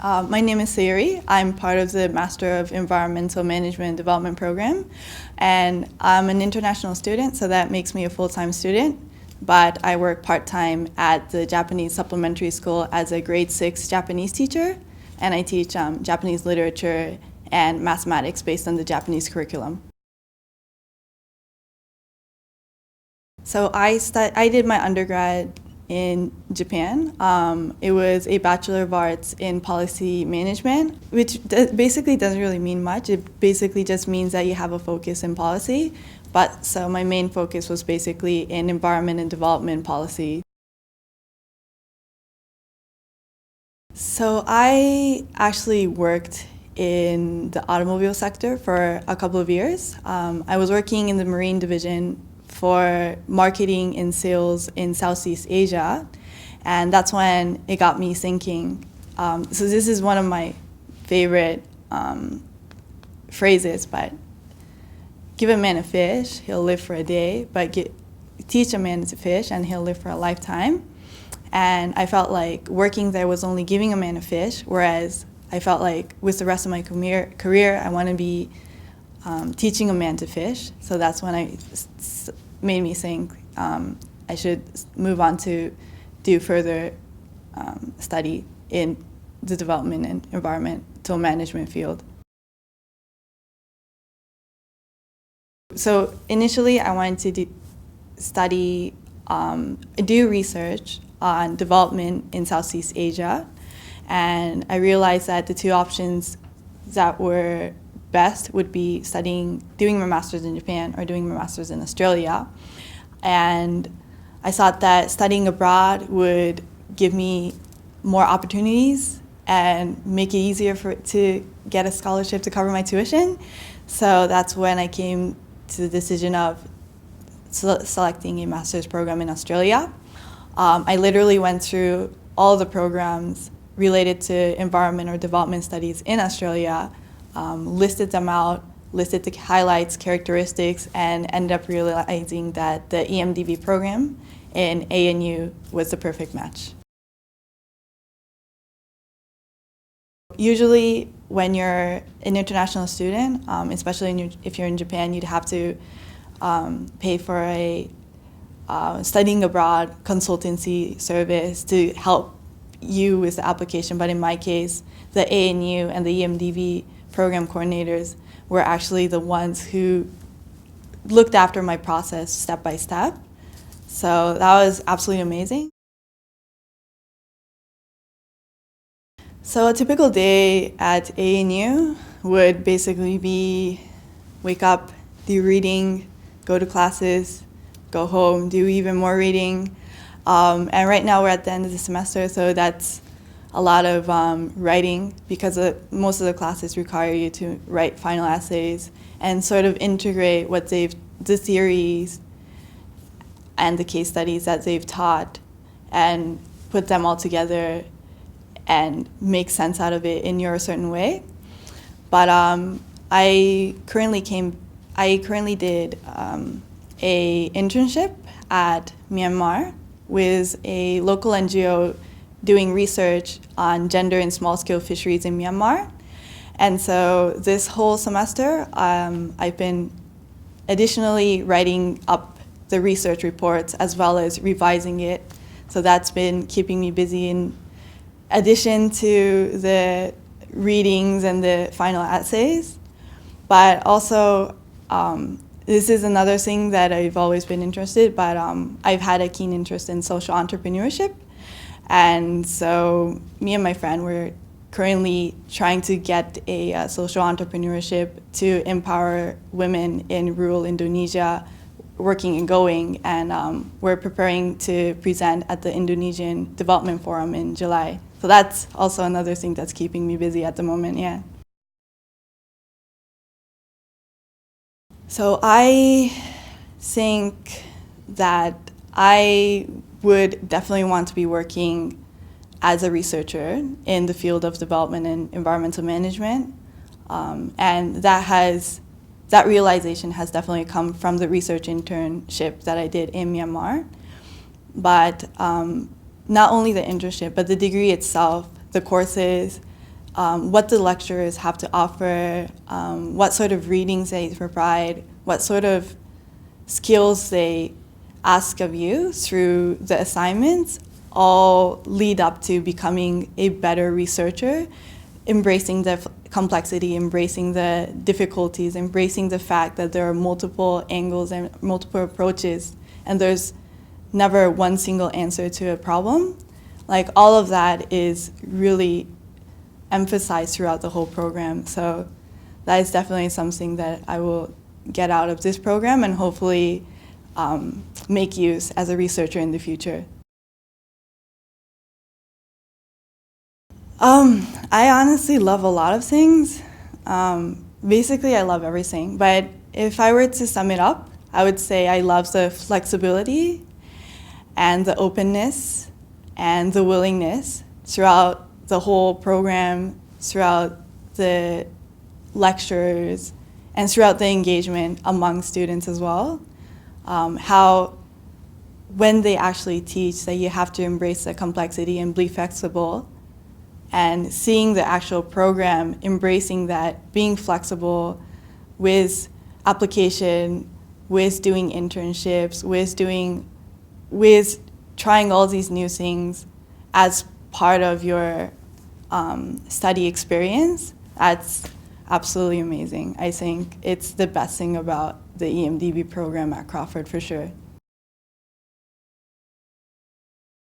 My name is Sayuri. I'm part of the Master of Environmental Management and Development program, and I'm an international student, so that makes me a full-time student, but I work part-time at the Japanese Supplementary School as a grade 6 Japanese teacher, and I teach Japanese literature and mathematics based on the Japanese curriculum. So I did my undergrad in Japan. It was a Bachelor of Arts in Policy Management, which basically doesn't really mean much. It basically just means that you have a focus in policy. But so my main focus was basically in environment and development policy. So I actually worked in the automobile sector for a couple of years. I was working in the marine division for marketing and sales in Southeast Asia, and that's when it got me thinking. So this is one of my favorite phrases, but give a man a fish, he'll live for a day, but teach a man to fish and he'll live for a lifetime. And I felt like working there was only giving a man a fish, whereas I felt like with the rest of my career I want to be teaching a man to fish. So that's when I made me think I should move on to do further study in the development and environmental management field. So initially I wanted to do research on development in Southeast Asia, and I realized that the two options that were best would be doing my master's in Japan or doing my master's in Australia. And I thought that studying abroad would give me more opportunities and make it easier to get a scholarship to cover my tuition. So that's when I came to the decision of selecting a master's program in Australia. I literally went through all the programs related to environment or development studies in Australia, listed them out, listed the highlights, characteristics, and ended up realizing that the EMDB program in ANU was the perfect match. Usually when you're an international student, especially if you're in Japan, you'd have to pay for a studying abroad consultancy service to help you with the application. But in my case, the ANU and the EMDB program coordinators were actually the ones who looked after my process step by step. So that was absolutely amazing. So a typical day at ANU would basically be wake up, do reading, go to classes, go home, do even more reading. And right now we're at the end of the semester, so that's a lot of writing because most of the classes require you to write final essays and sort of integrate the theories and the case studies that they've taught and put them all together and make sense out of it in your certain way. But I currently did a internship at Myanmar with a local NGO doing research on gender in small-scale fisheries in Myanmar. And so this whole semester, I've been additionally writing up the research reports as well as revising it. So that's been keeping me busy in addition to the readings and the final essays. But also, this is another thing that I've always been interested, but I've had a keen interest in social entrepreneurship. And so me and my friend were currently trying to get a social entrepreneurship to empower women in rural Indonesia working and going. And we're preparing to present at the Indonesian Development Forum in July. So that's also another thing that's keeping me busy at the moment, yeah. So I think that I would definitely want to be working as a researcher in the field of development and environmental management. And that realization has definitely come from the research internship that I did in Myanmar. But not only the internship, but the degree itself, the courses, what the lecturers have to offer, what sort of readings they provide, what sort of skills they ask of you through the assignments all lead up to becoming a better researcher, embracing the complexity, embracing the difficulties, embracing the fact that there are multiple angles and multiple approaches, and there's never one single answer to a problem. Like, all of that is really emphasized throughout the whole program. So that is definitely something that I will get out of this program and hopefully make use as a researcher in the future. I honestly love a lot of things. Basically, I love everything. But if I were to sum it up, I would say I love the flexibility and the openness and the willingness throughout the whole program, throughout the lectures, and throughout the engagement among students as well. How when they actually teach that you have to embrace the complexity and be flexible, and seeing the actual program embracing that, being flexible with application, with doing internships, with trying all these new things as part of your study experience, that's absolutely amazing. I think it's the best thing about the EMDB program at Crawford, for sure.